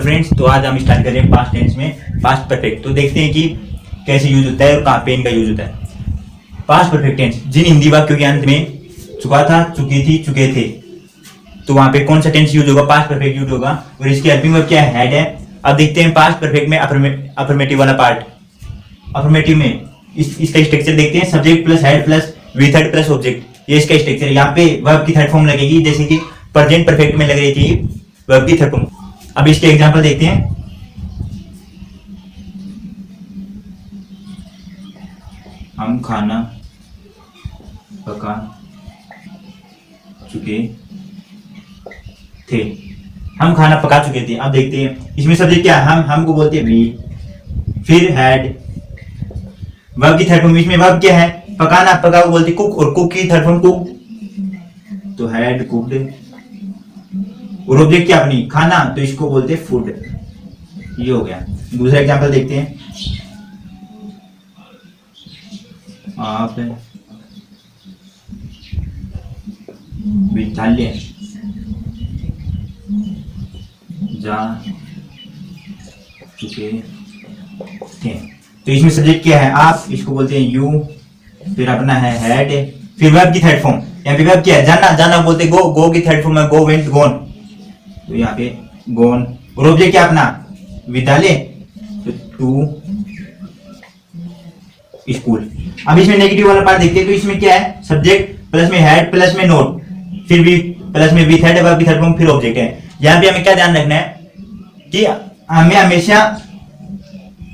Friends, तो आज हम स्टार्ट कर रहे हैं पास्ट टेंस में पास्ट परफेक्ट। तो देखते हैं कि कैसे यूज होता है और कहाँ पे इनका यूज होता है। पास्ट परफेक्ट टेंस, जिन हिंदी वाक्यों के अंत में चुका था, चुकी थी, चुके थे, तो वहां पे कौन सा टेंस यूज होगा? पास्ट परफेक्ट यूज होगा। और इसकी हेल्पिंग वर्ब क्या है? हैड है। अब देखते हैं पास्ट परफेक्ट में अफर्मेटिव वाला पार्ट। अफर्मेटिव में इसका स्ट्रक्चर देखते हैं। Subject plus had plus V third plus object, ये इसका स्ट्रक्चर है। यहाँ पे वर्ब की थर्ड फॉर्म लगेगी, जैसे कि प्रेजेंट परफेक्ट में लग रही थी वर्ब की थर्ड फॉर्म। अब इसके एग्जांपल देखते हैं। हम खाना पका चुके थे। हम खाना पका चुके थे। अब देखते हैं इसमें सब्जेक्ट क्या है? हम को बोलते हैं वी, फिर हैड, वर्ब की थर्ड फॉर्म। इसमें वर्ब क्या है? पकाना, पका को बोलते कुक, और कुक की थर्ड फॉर्म कुक, तो हैड कुक्ड। और ऑब्जेक्ट क्या अपनी? खाना, तो इसको बोलते फूड। ये हो गया। दूसरा एग्जांपल देखते हैं। आप विद्यालय जा चुके थे। तो इसमें सब्जेक्ट क्या है? आप, इसको बोलते हैं यू, फिर अपना है हैड, फिर वर्ब की थर्ड फॉर्म। यहाँ पे वर्ब क्या है? जाना, जाना बोलते गो, गो की थर्ड फॉर्म है गो, वेंट, गोन, तो यहाँ पे गोन। और ऑब्जेक्ट क्या अपना? विद्यालय, तो टू स्कूल। अब इसमें नेगेटिव वाला पार्ट देखते हैं। तो इसमें क्या है? सब्जेक्ट प्लस में हैड प्लस में नोट, फिर भी प्लस में वी थर्ड है, वर्ब की थर्ड फॉर्म, फिर ऑब्जेक्ट है। यहाँ पे हमें क्या ध्यान रखना है कि हमें हमेशा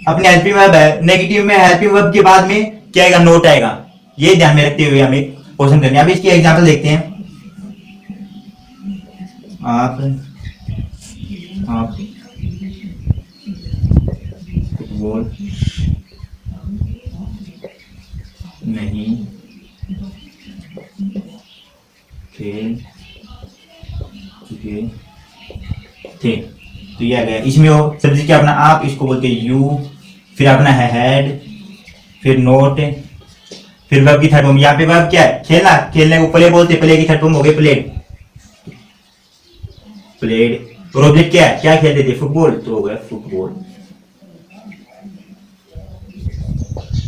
अपने हेल्पिंग वर्ब है, नेगेटिव में हेल्पिंग वर्ब के बाद में क्या आएगा? नोट आएगा। ये ध्यान में रखते हुए हमें क्वेश्चन करने। अब इसकी एग्जांपल देखते हैं। आप फुटबॉल नहीं खेल चुके थे, तो ये आ गया। इसमें वो सब्जेक्ट क्या अपना? आप, इसको बोलते हैं यू, फिर अपना है हैड, फिर नोट, फिर वर्ब की थर्ड फॉर्म। यहाँ पे वर्ब क्या है? खेलना, खेलने को प्ले बोलते, प्ले की थर्ड फॉर्म हो गई प्लेड, प्लेड। और ऑब्जेक्ट क्या है? क्या खेलते थे? फुटबॉल, तो हो गया फुटबॉल।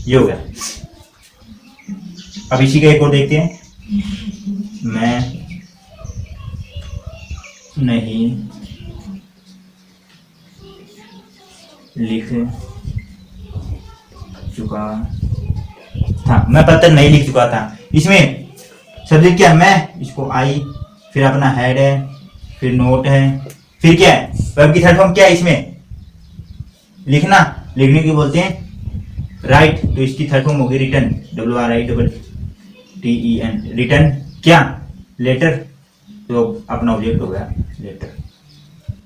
ये हो गया। अब इसी का एक और देखते हैं। मैं नहीं लिख चुका था, मैं पत्र नहीं लिख चुका था। इसमें सब्जेक्ट क्या है? मैं, इसको आई, फिर अपना हेड है, फिर नोट है, फिर क्या है? वर्ब की थर्ड फॉर्म क्या है? इसमें लिखना, लिखने की बोलते हैं राइट, तो इसकी थर्ड फॉर्म होगी रिटर्न, WRITTEN, रिटर्न क्या? लेटर, तो अपना ऑब्जेक्ट हो गया लेटर।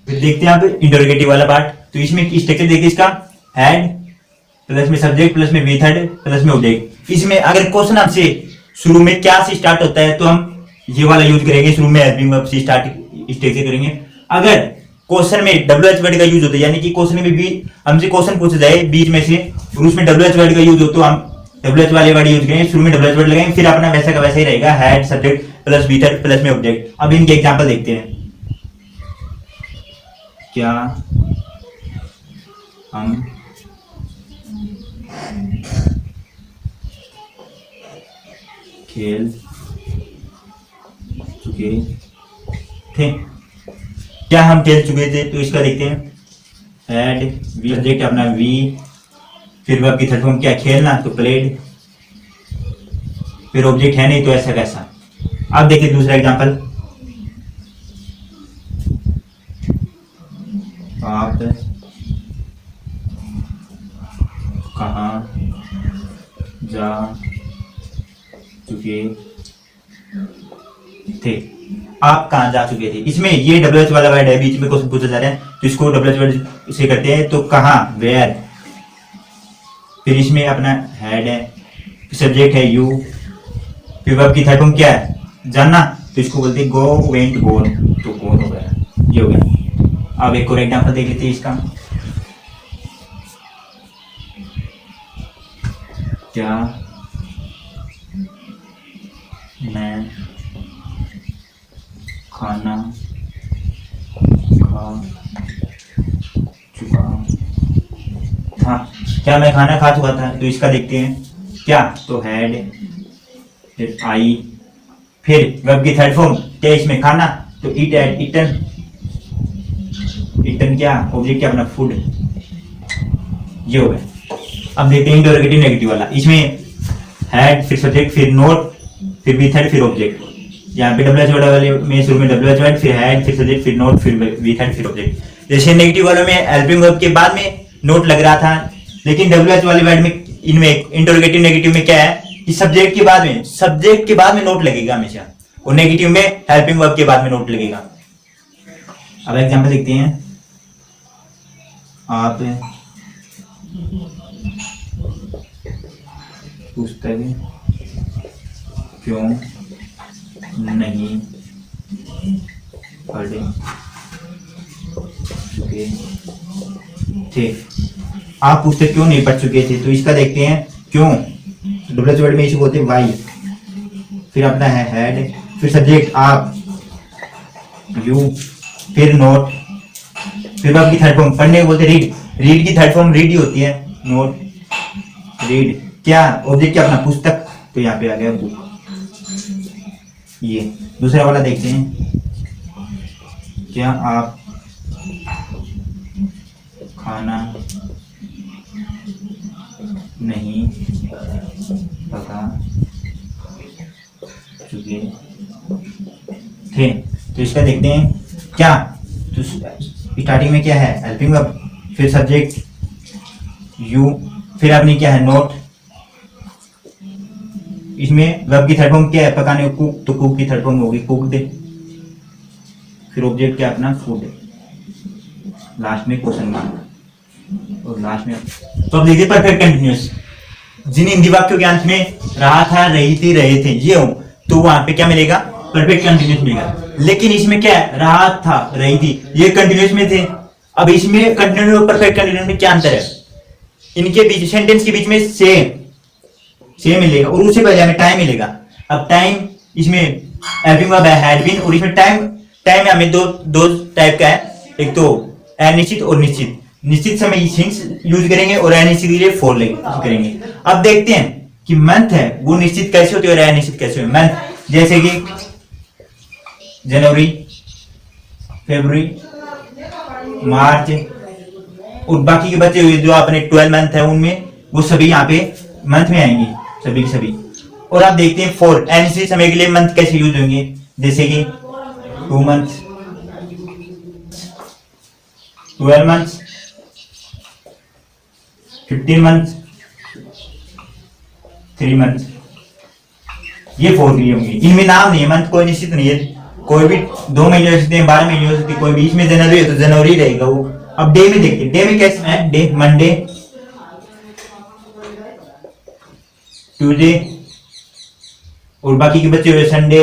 फिर देखते हैं आप इंटरोगेटिव वाला पार्ट। तो इसमें स्ट्रक्चर देखिए इसका, हैड प्लस में सब्जेक्ट प्लस में वी थर्ड प्लस में ऑब्जेक्ट। इसमें अगर क्वेश्चन आपसे शुरू में क्या से स्टार्ट होता है, तो हम ये वाला यूज करेंगे, शुरू में हेल्पिंग वर्ब से स्टार्ट स्ट्रक्चर करेंगे। अगर क्वेश्चन में WH वर्ड का यूज होता है, यानी कि क्वेश्चन में भी हमसे क्वेश्चन पूछा जाए बीच में से और उसमें WH वर्ड का यूज हो, तो हम WH वाले वर्ड यूज करेंगे, शुरू में WH वर्ड लगाएंगे, फिर अपना वैसा का वैसा ही रहेगा, had subject plus V third plus में ऑब्जेक्ट। अब इनके एग्जांपल देखते हैं। क्या हम खेल चुके थे? क्या हम खेल चुके थे? तो इसका देखते हैं। हैड, वी सब्जेक्ट अपना वी, फिर वर्ब की थर्ड फॉर्म क्या? खेलना, तो प्लेड, फिर ऑब्जेक्ट है नहीं, तो ऐसा कैसा। अब देखिए दूसरा एग्जांपल। आप कहाँ जा चुके थे? आप कहाँ जा चुके थे? इसमें ये WH वाला वर्ड है, बीच में क्वेश्चन पूछा जा रहा है, तो इसको WH वर्ड से करते हैं, तो कहाँ, वेयर, फिर इसमें अपना हैड है, सब्जेक्ट है यू, फिर वर्ब की थर्ड फॉर्म क्या है? जानना, तो इसको बोलते हैं गो, वेंट, गोन, तो गोन हो गया। ये हो गया। अब एक और एग्जांपल देख लेते हैं इसका। क्या मैं खाना खा क्या मैं खाना खा चुका था, तो इसका देखते हैं क्या, तो हैड, फिर आई, फिर वर्ब की थर्ड फॉर्म क्या इसमें खाना, तो ईट एट ईटन, ईटन क्या ऑब्जेक्ट क्या अपना फूड, ये हो गया। अब देखते हैं इंटरोगेटिव नेगेटिव वाला, इसमें हैड फिर सब्जेक्ट फिर नोट फिर वी थर्ड फिर ऑब्जेक्ट। यहाँ पे डब्ल्यू एच वाले में शुरू में डब्ल्यू एच फिर हैड फिर सब्जेक्ट फिर नोट फिर वी थर्ड फिर ऑब्जेक्ट। जैसे नेगेटिव वालों में हेल्पिंग वर्ब के बाद में नोट लग रहा था, लेकिन डब्ल्यू एच वाले वर्ड में इनमें इंटरोगेटिव नेगेटिव में क्या है कि सब्जेक्ट के बाद में नोट लगेगा हमेशा, और नेगेटिव में हेल्पिंग वर्ब के बाद में नोट लगेगा। अब एग्जांपल देखते हैं। आप पुस्तक क्यों नहीं पढ़े चुके थे, आप पुस्तक क्यों नहीं पढ़ चुके थे, तो इसका देखते हैं क्यों, डब्ल्यू वर्ड में इसे बोलते हैं वाई, फिर अपना है हैड, फिर सब्जेक्ट आप, यू, फिर नोट, फिर आपकी थर्ड फॉर्म पढ़ने को बोलते हैं रीड, रीड की थर्ड फॉर्म रीड ही होती है, नोट रीड क्या ऑब्जेक्ट क्या अपना पुस्तक, तो यहाँ पे आ गया बुक। ये दूसरा वाला देखते हैं, क्या आप खाना नहीं पका चुके थे, तो इसका देखते हैं क्या, तो स्टार्टिंग में क्या है हेल्पिंग वर्ब, फिर सब्जेक्ट यू, फिर आपने क्या है नोट, इसमें वर्ब की थर्ड फॉर्म क्या है पकाने को कुक, तो कुक की थर्ड फॉर्म होगी कुक्ड, फिर ऑब्जेक्ट क्या अपना फूड, लास्ट में क्वेश्चन मार्क, और लास्ट में तो अब देखिए परफेक्ट कंटिन्यूअस, जिन हिंदी वाक्यों के अंत में रहा था रही थी रहे थे ये हो, तो वहां पे क्या मिलेगा परफेक्ट कंटिन्यूअस मिलेगा। लेकिन इसमें क्या है रहा था रही थी ये कंटिन्यूअस में थे, अब इसमें कंटिन्यूअस और परफेक्ट कंटिन्यूअस में क्या अंतर है, इनके बीच सेंटेंस के बीच में सेम मिलेगा, और उससे पहले हमें टाइम मिलेगा। अब टाइम इसमें हेल्पिंग वर्ब है हैड बीन, और इसमें टाइम में हमें दो टाइप का है, एक तो अनिश्चित और निश्चित, निश्चित समय सिंस यूज करेंगे और अनिश्चित के लिए फॉर करेंगे। अब देखते हैं कि मंथ है वो निश्चित कैसे होती है और अनिश्चित कैसे होती है। मंथ जैसे कि जनवरी, फरवरी, मार्च, और बाकी के बच्चे हुए जो अपने 12 मंथ है उनमें वो सभी यहाँ पे मंथ में आएंगे सभी के सभी। और आप देखते हैं फॉर अनिश्चित समय के लिए मंथ कैसे यूज होंगे, जैसे कि 2 मंथ, 12 मंथ, 15 मंथ, 3 मंथ, ये 4 के लिए होंगे। इनमें नाम नहीं है, मंथ कोई निश्चित नहीं है, कोई भी 2 महीने हो सकते हैं, 12 महीने हो सकते हैं, कोई बीच में जनवरी है तो जनवरी रहेगा वो। अब डे में देखते हैं, डे में कैसे है, डे मंडे, ट्यूसडे, और बाकी के बच्चे हुए संडे,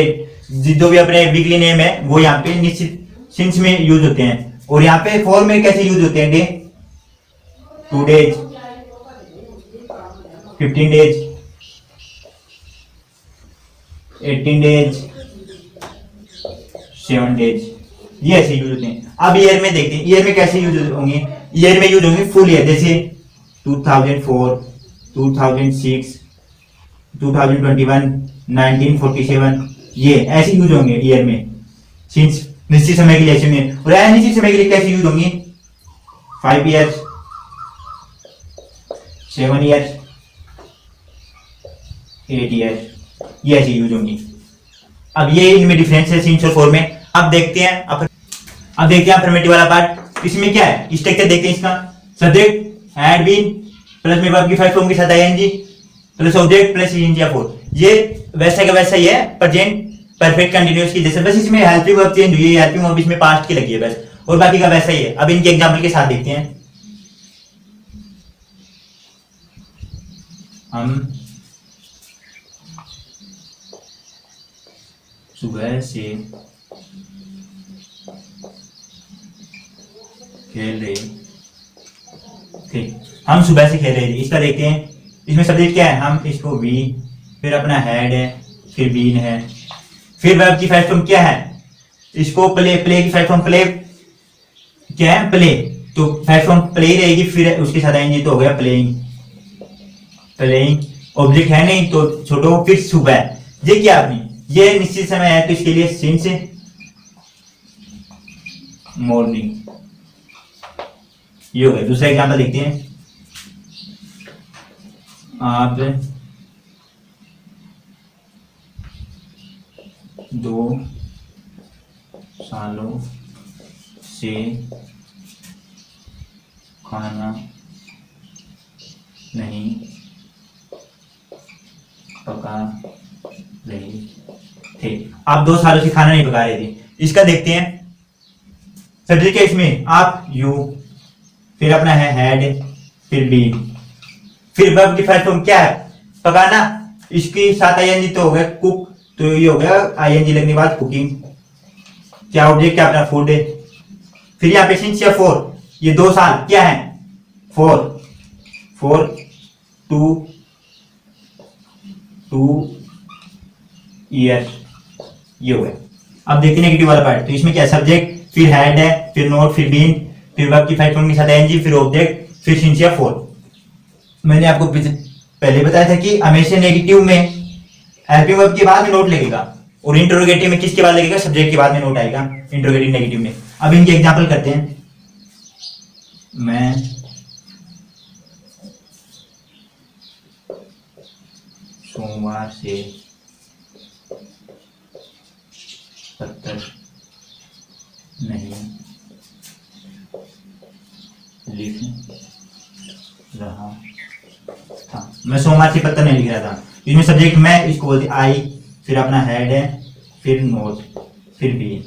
जो भी अपने वीकली नेम है वो यहाँ पे निश्चित सिंस में यूज होते हैं। और यहाँ पे फॉर में कैसे यूज होते हैं, day 2 days, 15 days, 18 days, 7 days, ये ऐसे यूज होते हैं। अब ईयर में देखते हैं, ईयर में कैसे यूज होंगे, ईयर में यूज होंगे फुल ईयर, जैसे 2004, 2006, 2021, 1947, ये ऐसे यूज होंगे ईयर में सिंस निश्चित समय के लिए ऐसे में। और अनिश्चित समय के लिए कैसे यूज होंगे, 5 ईयर्स, 7 ईयर्स, 8 ईयर्स, ये ऐसे यूज होंगी। अब ये इनमें डिफरेंस है सिंस और फॉर में। अब देखते हैं अफर्मेटिव वाला पार्ट, इसमें क्या है स्ट्रक्चर देखते हैं इसका, सब्जेक्ट हैड बीन प्लस में वर्ब की फर्स्ट फॉर्म के साथ आईएनजी प्लस ऑब्जेक्ट प्लस ईएनजी या फॉर, ये वैसा का वैसा ही है प्रेजेंट परफेक्ट कंटीन्यूअस की जैसे, बस इसमें हेल्पिंग वर्ब चेंज हुई है, हेल्पिंग वर्ब इसमें पास्ट की लगी है बस, और बाकी का वैसा ही है। अब इनके एग्जांपल के साथ देखते हैं। हम सुबह से खेल रहे थे, हम सुबह से खेल रहे थे, इसका देखते हैं। इसमें सब्जेक्ट क्या है, हम इसको वी, फिर अपना हेड है, फिर बीन है, फिर वर्ब की फर्स्ट फॉर्म क्या है, इसको प्ले की फर्स्ट फॉर्म प्ले क्या है, प्ले, तो फर्स्ट फॉर्म प्ले रहेगी, फिर उसके साथ आएंगे तो हो गया प्लेइंग, प्लेइंग, ऑब्जेक्ट है नहीं तो छोटो, फिर सुबह। ये क्या आपने, ये निश्चित समय है तो इसके लिए सिंस मॉर्निंग। ये हो गया। दूसरा एग्जाम्पल देखते हैं। आप 2 सालों से खाना नहीं पका रहे थे। आप 2 सालों से खाना नहीं पका रहे थे। इसका देखते हैं। सब्जेक्ट है इसमें आप यू, फिर अपना है हैड, फिर बी, फिर वर्ब की फर्स्ट फॉर्म क्या है, पकाना। इसके साथ आईएनजी तो हो गया कुक, तो ये हो गया आईएनजी लगने के बाद कुकिंग। क्या ऑब्जेक्ट क्या अपना फूड है। फिर यहाँ पे सिंस या फॉर, ये 2 साल क्या है, फॉर 2 ईयर। ये हो गया। अब देखते हैं नेगेटिव वाला पार्ट। तो इसमें क्या सब्जेक्ट, फिर हैड है, फिर नोट, फिर बीन, फिर वर्ब की फर्स्ट फॉर्म के साथ एनजी, फिर ऑब्जेक्ट, फिर सिंस या फॉर। मैंने आपको पहले बताया था कि हमेशा नेगेटिव में हेल्पिंग वर्ब के बाद में नोट लगेगा, और इंटरोगेटिव में किसके बाद लगेगा, सब्जेक्ट के बाद में नोट आएगा इंटरोगेटिव नेगेटिव में। अब इनके एग्जांपल करते हैं। मैं सोमवार से पत्थर नहीं लिख रहा था। मैं सोमवार से पत्थर नहीं लिख रहा था। इसमें सब्जेक्ट मैं, इसको बोलते आई, फिर अपना हेड है, फिर नोट, फिर बी,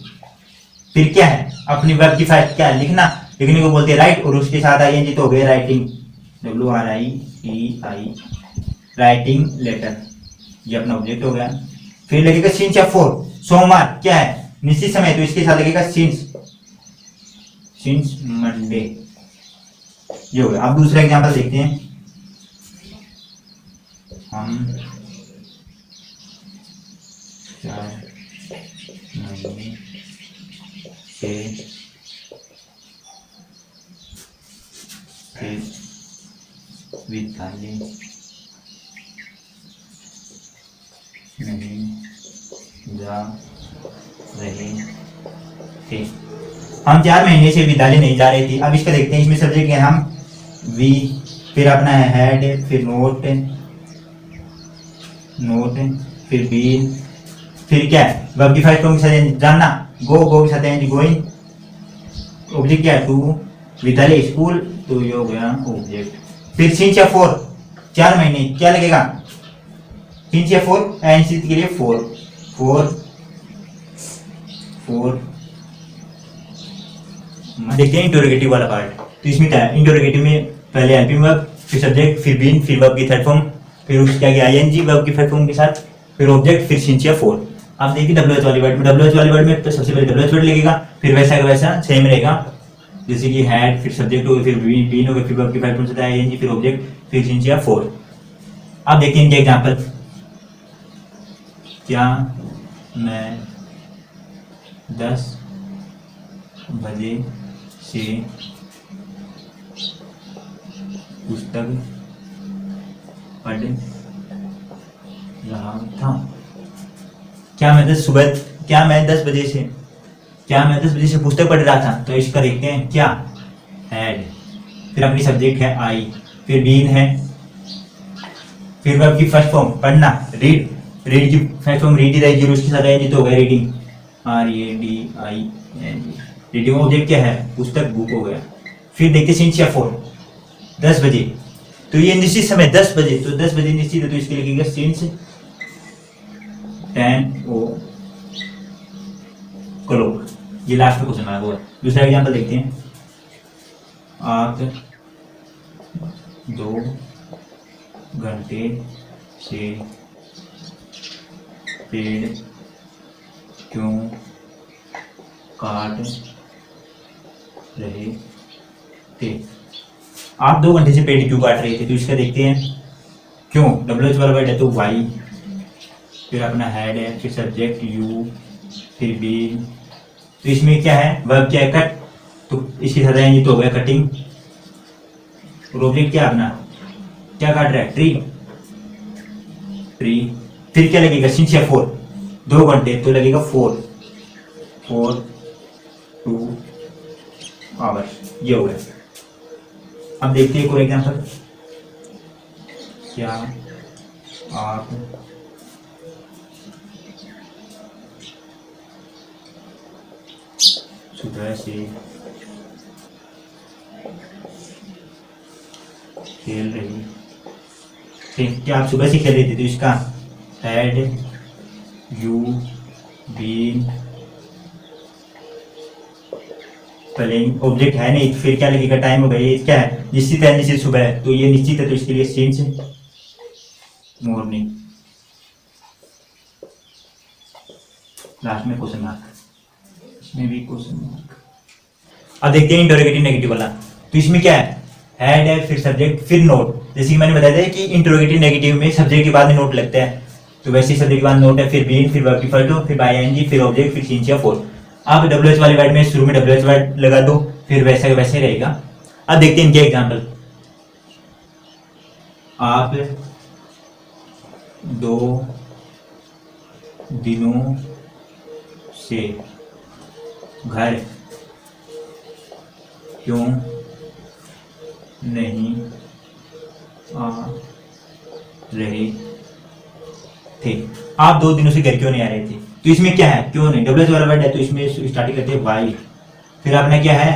फिर क्या है अपनी वर्ब की फाइल क्या है, लिखना। लिखने को बोलते हैं राइट, और उसके साथ आईएनजी तो हो गया राइटिंग, WRITI, राइटिंग लेटर। ये अपना ऑब्जेक्ट हो गया। फिर लगेगा सिंस या फॉर, सोमवार क्या है निश्चित समय, तो इसके साथ लगेगा सिंस मंडे। ये हो गया। अब दूसरा एग्जांपल देखते हैं। हम 4 महीने से विद्यालय नहीं जा रहे थे। हम 4 महीने से विद्यालय नहीं जा रहे थे। अब इसका देखते हैं। इसमें सब्जेक्ट है हम, वी, फिर अपना है हेड, फिर नोट, फिर बी, फिर क्या है वर्ब की फर्स्ट फॉर्म के साथ जानना, गो के साथ है गोइंग, ऑब्जेक्ट क्या है टू, विद्यालय स्कूल, तो ये हो गया ऑब्जेक्ट। फिर सिंस या फॉर, 4 महीने क्या लगेगा, सिंस या फॉर, एंड के लिए फोर। देखते हैं इंटरोगेटिव वाला पार्ट। तो इसमें क्या है, इंटरोगेटिव में पहले हेल्पिंग वर्ब, फिर सब्जेक्ट, फिर बीन, फिर वर्ब की थर्ड फॉर्म, फिर उसके आगे आईएनजी वर्ब की थर्ड फॉर्म के साथ, फिर ऑब्जेक्ट, फिर सिंस या फॉर। अब देखिए डब्ल्यूएच वाली वर्ड में, डब्ल्यूएच वाली वर्ड में तो सबसे पहले डब्ल्यूएच वर्ड लगेगा, फिर वैसा का वैसा सेम रहेगा, जैसे कि हैड, फिर सब्जेक्ट हो गया, फिर बीन हो गया, फिर वर्ब की थर्ड फॉर्म से आईएनजी, फिर ऑब्जेक्ट, फिर सिंस या फॉर। अब देखिए इनके एग्जांपल। क्या मैं 10 बजे से पुस्तक पढ़ रहा था। क्या मैं 10 बजे से पुस्तक पढ़ रहा था। तो इसका देखते हैं क्या, हैड, फिर अपनी सब्जेक्ट है आई, फिर बीन है, फिर वर्ब की फर्स्ट फॉर्म पढ़ना, रीड की फर्स्ट फॉर्म रीड ही रहेगी, और उसके साथ आएगी तो हो गया रीडिंग, RADING। रीडिंग ऑब्जेक्ट क्या है, पुस्तक, बुक हो गया। फिर देखते सिंस या फॉर, 10 बजे, तो ये निश्चित समय 10 बजे, तो 10 बजे निश्चित है, तो इसके लिखेगा सिंस 10 o'clock। ये लास्ट में क्वेश्चन आया हुआ है। दूसरा एग्जांपल देखते हैं। आप 2 घंटे से पेड़ क्यों काट रहे थे। आप 2 घंटे से पेड़ क्यों काट रहे थे, तो इसका देखते हैं क्यों, डब्ल्यूएच वाला वर्ड है तो वाई, फिर अपना हेड है, फिर सब्जेक्ट यू, फिर बी, तो इसमें क्या है वर्ब क्या है कट, तो इसके साथ आएंगे तो हो गया कटिंग, और ऑब्जेक्ट क्या अपना क्या काट रहा है, ट्री, 3, फिर क्या लगेगा सिंस या 4, 2 घंटे तो लगेगा 4 2 आवर्स, ये हो गया। अब देखते हैं कोई एग्जाम्पल। क्या आप सुबह से खेल रही थे? क्या आप सुबह से खेल रही थी? तो इसका had you been playing, object है नहीं, फिर क्या लगेगा टाइम हो गया, ये क्या है निश्चित है, निश्चित सुबह है तो ये निश्चित है, तो इसके लिए सिंस मॉर्निंग, लास्ट में क्वेश्चन मार्क, इसमें भी क्वेश्चन मार्क। अब देखते हैं इंटरोगेटिव नेगेटिव वाला। तो इसमें क्या है, हैड है, फिर सब्जेक्ट, फिर नोट। जैसे कि मैंने बताया था कि इंटरोगेटिव नेगेटिव में सब्जेक्ट के बाद में नोट लगता है, तो वैसे ही सब्जेक्ट के बाद नोट है, फिर बीन, फिर वर्ब की फर्स्ट, फिर बाय एनजी, फिर ऑब्जेक्ट, फिर सिंस या फोर। आप डब्ल्यूएच वाले वर्ड में शुरू में डब्ल्यूएच वर्ड लगा दो, फिर वैसा वैसे रहेगा। अब देखते हैं इनके एग्जाम्पल। आप 2 दिनों से घर क्यों नहीं आ रहे थे? आप 2 दिनों से घर क्यों नहीं आ रहे थे? तो इसमें क्या है, क्यों नहीं, डब्ल्यूएच वाला वर्ड है तो इसमें स्टार्टिंग करते हैं वाई, फिर आपने क्या है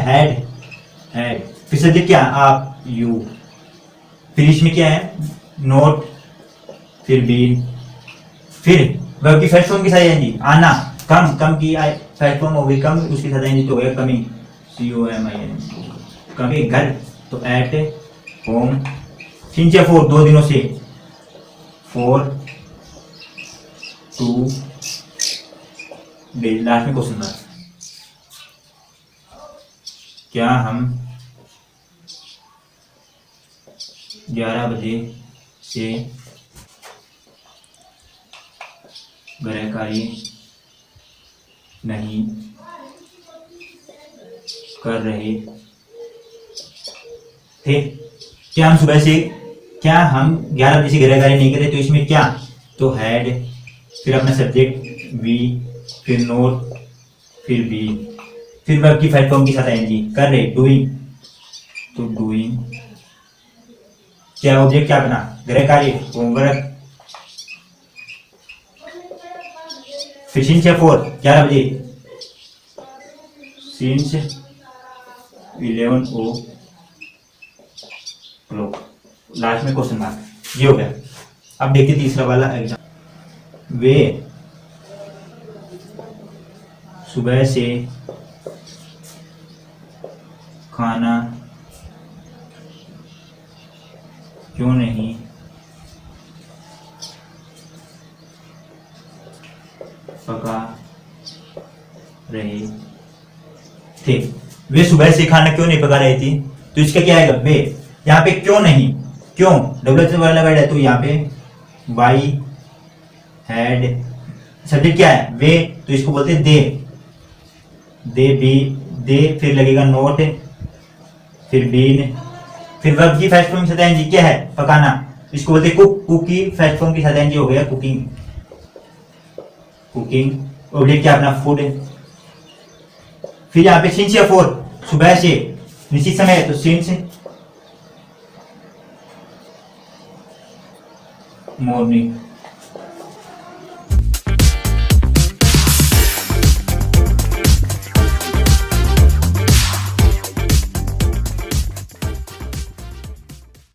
हैड, फिर सब्जेक्ट क्या आप यू, फिर इसमें क्या है नोट, फिर बीन, फिर वर्ब की फर्स्ट फॉर्म के साथ आएंगी आना, कम की फर्स्ट फॉर्म हो गई कम, उसके साथ आएंगी तो होगा कमिंग, COMING, कमिंग घर, तो एट होम, सिंस या 4 2 दिनों से, 4 2 डेज, लास्ट में क्वेश्चन मार्क। क्या हम 11 बजे से गृह कार्य नहीं कर रहे थे? क्या हम सुबह से, क्या हम 11 बजे से गृह कार्य नहीं कर रहे? तो इसमें क्या, तो हैड, फिर अपना सब्जेक्ट वी, फिर नोट, फिर बी, फिर वर्ब की फर्स्ट फॉर्म के साथ आएंगी कर रहे, डूइंग, तो डूइंग, क्या ऑब्जेक्ट क्या अपना गृह कार्य होमवर्क, फिर सिंस या 4 11 बजे, सिंस 11 o'clock, लास्ट में क्वेश्चन मार्क, ये हो गया। अब देखिए तीसरा वाला एग्जाम। वे सुबह से खाना क्यों नहीं पका रहे थे? वे सुबह से खाना क्यों नहीं पका रही थी? तो इसका क्या आएगा वे, यहाँ पे क्यों नहीं, क्यों डब्ल्यूएच वाला वर्ड है तो यहाँ पे वाई हैड, सब्जेक्ट क्या है वे, तो इसको बोलते हैं दे भी, दे, फिर लगेगा नोट, फिर बीन, फिर वर्ब की फर्स्ट फॉर्म के साथ आएंगी क्या है पकाना, इसको बोलते हैं कुक, कुकी फर्स्ट फॉर्म के साथ आएंगी हो गया कुकिंग, ऑब्जेक्ट क्या अपना फूड, फिर यहाँ पे सिंस या 4 सुबह से निश्चित समय है तो सिंस मॉर्निंग।